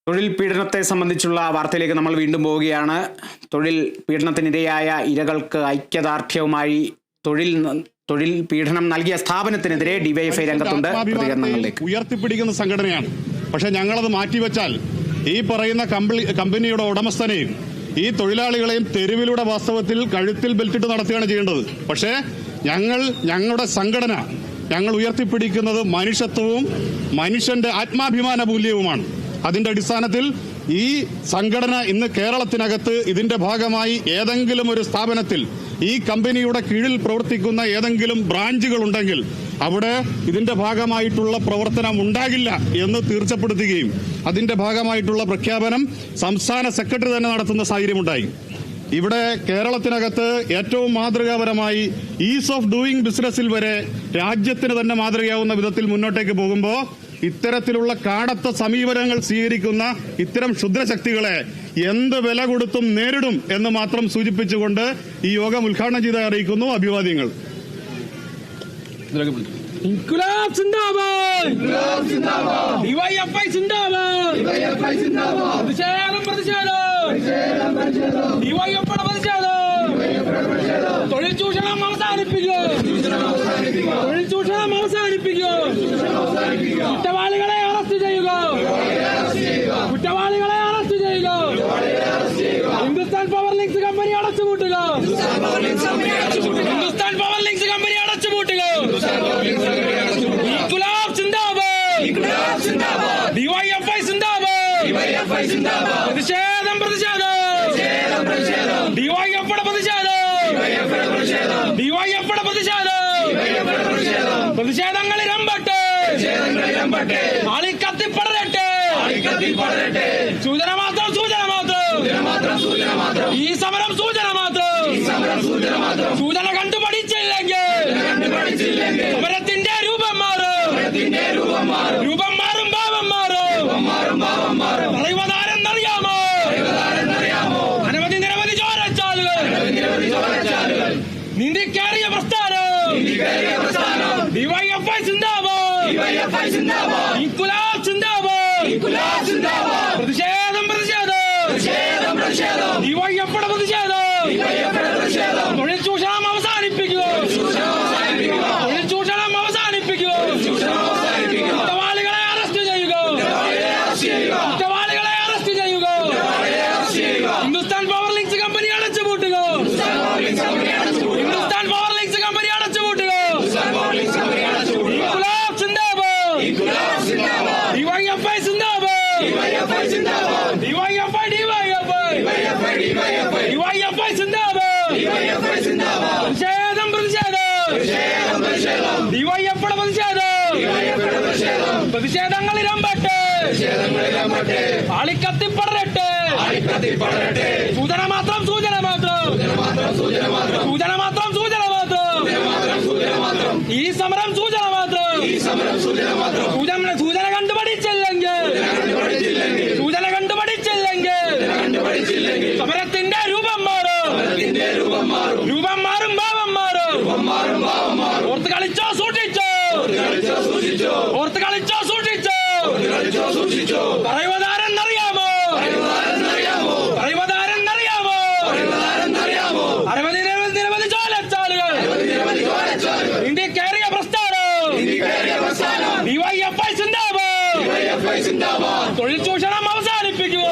തൊഴിൽ പീഡനത്തെ സംബന്ധിച്ചുള്ള വാർത്തയിലേക്ക് നമ്മൾ വീണ്ടും പോവുകയാണ്. തൊഴിൽ പീഡനത്തിനിരയായ ഇരകൾക്ക് ഐക്യദാർഢ്യവുമായി തൊഴിൽ പീഡനം നൽകിയ സ്ഥാപനത്തിനെതിരെ ഡിവൈഎഫ്ഐ രംഗത്തുണ്ട്. പ്രതികരണങ്ങളിലേക്ക് ഉയർത്തിപ്പിടിക്കുന്ന സംഘടനയാണ്. പക്ഷെ ഞങ്ങളത് മാറ്റിവെച്ചാൽ ഈ പറയുന്ന കമ്പനിയുടെ ഉടമസ്ഥനെയും ഈ തൊഴിലാളികളെയും തെരുവിലൂടെ വാസ്തവത്തിൽ കഴുത്തിൽ ബെൽറ്റിട്ട് നടത്തുകയാണ് ചെയ്യേണ്ടത്. പക്ഷേ ഞങ്ങളുടെ സംഘടന ഞങ്ങൾ ഉയർത്തിപ്പിടിക്കുന്നത് മനുഷ്യത്വവും മനുഷ്യന്റെ ആത്മാഭിമാന മൂല്യവുമാണ്. അതിന്റെ അടിസ്ഥാനത്തിൽ ഈ സംഘടന ഇന്ന് കേരളത്തിനകത്ത് ഇതിന്റെ ഭാഗമായി ഏതെങ്കിലും ഒരു സ്ഥാപനത്തിൽ ഈ കമ്പനിയുടെ കീഴിൽ പ്രവർത്തിക്കുന്ന ഏതെങ്കിലും ബ്രാഞ്ചുകൾ ഉണ്ടെങ്കിൽ അവിടെ ഇതിന്റെ ഭാഗമായിട്ടുള്ള പ്രവർത്തനം ഉണ്ടാകില്ല എന്ന് തീർച്ചപ്പെടുത്തുകയും അതിന്റെ ഭാഗമായിട്ടുള്ള പ്രഖ്യാപനം സംസ്ഥാന സെക്രട്ടറി തന്നെ നടത്തുന്ന സാഹചര്യമുണ്ടായി. ഇവിടെ കേരളത്തിനകത്ത് ഏറ്റവും മാതൃകാപരമായി ഈസ് ഓഫ് ഡൂയിങ് ബിസിനസ്സിൽ വരെ രാജ്യത്തിന് തന്നെ മാതൃകയാവുന്ന വിധത്തിൽ മുന്നോട്ടേക്ക് പോകുമ്പോൾ ഇത്തരത്തിലുള്ള കാടത്ത സമീപനങ്ങൾ സ്വീകരിക്കുന്ന ഇത്തരം ക്ഷുദ്രശക്തികളെ എന്ത് വില കൊടുത്തും നേരിടും എന്ന് മാത്രം സൂചിപ്പിച്ചുകൊണ്ട് ഈ യോഗം ഉദ്ഘാടനം ചെയ്ത് അറിയിക്കുന്നു. അഭിവാദ്യങ്ങൾ. ഇൻക്ലാബ് സിന്ദാബാദ്, ഇൻക്ലാബ് സിന്ദാബാദ്, ഡിവൈഎഫ്ഐ സിന്ദാബാദ്, ഡിവൈഎഫ്ഐ സിന്ദാബാദ്, പ്രതിഷേധം പ്രതിഷേധം പ്രതിഷേധം, ഡിവൈഎഫ്ഐയുടെ പ്രതിഷേധം, തൊഴിൽ ചൂഷണം അവസാനിപ്പിക്കുക, തൊഴിൽ ചൂഷണം അവസാനിപ്പിക്കുക, കുറ്റവാളികളെ അറസ്റ്റ് ചെയ്യുക, കുറ്റവാളികളെ അറസ്റ്റ് ചെയ്യുക, ഹിന്ദുസ്ഥാൻ പവർ ലിങ്ക്സ് കമ്പനി അടച്ചുപൂട്ടുക, ഹിന്ദുസ്ഥാൻ പവർ ലിങ്ക്സ് കമ്പനി അടച്ചുപൂട്ടുക, ഇൻക്ലാബ് സിന്ദാബാദ്, ഇൻക്ലാബ് സിന്ദാബാദ്, ഡിവൈഎഫ്ഐ സിന്ദാബാദ്, ഡിവൈഎഫ്ഐ സിന്ദാബാദ്, പ്രതിഷേധം പ്രതിഷേധം, പ്രതിഷേധം, ഡിവൈഎഫ്ഐയുടെ പ്രതിഷേധം, ഡിവൈഎഫ്ഐയുടെ പ്രതിഷേധം, പ്രതിഷേധങ്ങൾ ഇരമ്പട്ടെ, ആളിക്കത്തി പടരട്ടെ, സൂചന മാത്രം, സൂചന മാത്രം, ഈ സമരം സൂചന മാത്രം, സൂചന കണ്ടുപഠിച്ചില്ലെങ്കിൽ സമരത്തിന്റെ രൂപം മാറും, രൂപം മാറും, ഭാവം മാറും. പറയുവതാരെന്നറിയാമോ? അനവധി നിരവധി ചോരച്ചാലുകൾ നീന്തിക്കേറിയ പ്രസ്ഥാനം ഡിവൈഎഫ്ഐ സിന്ദാബാദ്, ഇൻക്ലാബ് സിന്ദാബാദ്, പ്രതിഷേധം പ്രതിഷേധം, ഡിവൈഎഫ്ഐയുടെ പ്രതിഷേധം, തൊഴിൽ ചൂഷണം അവസാനിപ്പിക്കുക, തൊഴിൽ ചൂഷണം അവസാനിപ്പിക്കുക, കുറ്റവാളികളെ അറസ്റ്റ് ചെയ്യുക, കുറ്റവാളികളെ അറസ്റ്റ് ചെയ്യുക, ഹിന്ദുസ്ഥാൻ പവർ ലിങ്ക്സ് കമ്പനി അടച്ചുപൂട്ടുക, ഹിന്ദുസ്ഥാൻ പവർ ലിങ്ക്സ് കമ്പനി അടച്ചുപൂട്ടുക, ഇൻക്ലാബ് സിന്ദാബാദ്, ഡിവൈഎഫ്ഐ സിന്ദാബാദ്, ഡിവൈഎഫ്ഐ സിന്ദാബാദ്, പ്രതിഷേധം പ്രതിഷേധം, ഡിവൈഎഫ്ഐയുടെ പ്രതിഷേധം, പ്രതിഷേധങ്ങൾ ഇരമ്പട്ടെ, ആളിക്കത്തി പടരട്ടെ, സൂചന മാത്രം, സൂചന മാത്രം, ഈ സമരം സൂചന മാത്രം, സൂചന കണ്ടുപഠിച്ചില്ലെങ്കിൽ സമരത്തിന്റെ രൂപം മാറും, രൂപം മാറും, ഭാവം മാറും. ഓർത്ത് കളിച്ചോ സൂക്ഷിച്ചോ, ഓർത്ത് കളിച്ചോ സൂക്ഷിച്ചോ, പറയുവതാരെന്നറിയാമോ? നിരവധി ചോലച്ചാലുകൾ ഇന്ത്യക്കേറിയ പ്രസ്ഥാനം ഡിവൈഎഫ്ഐ സിന്ദാബാദ്, തൊഴിൽ ചൂഷണം അവസാനിപ്പിക്കുക,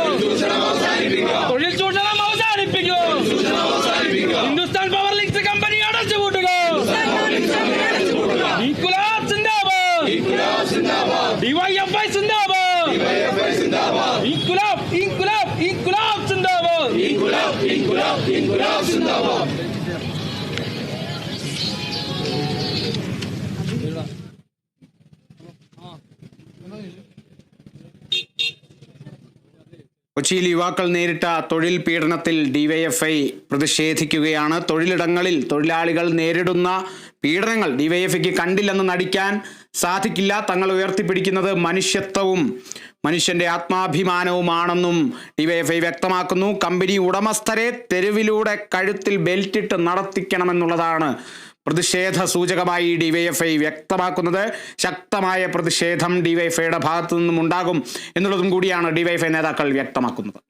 തൊഴിൽ ചൂഷണം അവസാനിപ്പിക്കുക, ഹിന്ദുസ്ഥാൻ പവർ ലിങ്ക്സ് കമ്പനി അടച്ചുപൂട്ടുക, ഇൻക്ലാബ് സിന്ദാബാദ്, ഡിവൈഎഫ്ഐ സിന്ദാബാദ്, ഇൻക്ലാബ് സിന്ദാബാദ്. കൊച്ചിയിൽ യുവാക്കൾ നേരിട്ട തൊഴിൽ പീഡനത്തിൽ ഡിവൈഎഫ്ഐ പ്രതിഷേധിക്കുകയാണ്. തൊഴിലിടങ്ങളിൽ തൊഴിലാളികൾ നേരിടുന്ന പീഡനങ്ങൾ ഡിവൈഎഫ്ഐക്ക് കണ്ടില്ലെന്ന് നടിക്കാൻ സാധിക്കില്ല. തങ്ങൾ ഉയർത്തിപ്പിടിക്കുന്നത് മനുഷ്യത്വവും മനുഷ്യന്റെ ആത്മാഭിമാനവുമാണെന്നും ഡിവൈഎഫ്ഐ വ്യക്തമാക്കുന്നു. കമ്പനി ഉടമസ്ഥരെ തെരുവിലൂടെ കഴുത്തിൽ ബെൽറ്റിട്ട് നടത്തിക്കണമെന്നുള്ളതാണ് പ്രതിഷേധ സൂചകമായി ഡിവൈഎഫ്ഐ വ്യക്തമാക്കുന്നത്. ശക്തമായ പ്രതിഷേധം ഡിവൈഎഫ്ഐയുടെ ഭാഗത്തു നിന്നും ഉണ്ടാകും എന്നുള്ളതും കൂടിയാണ് ഡിവൈഎഫ്ഐ നേതാക്കൾ വ്യക്തമാക്കുന്നത്.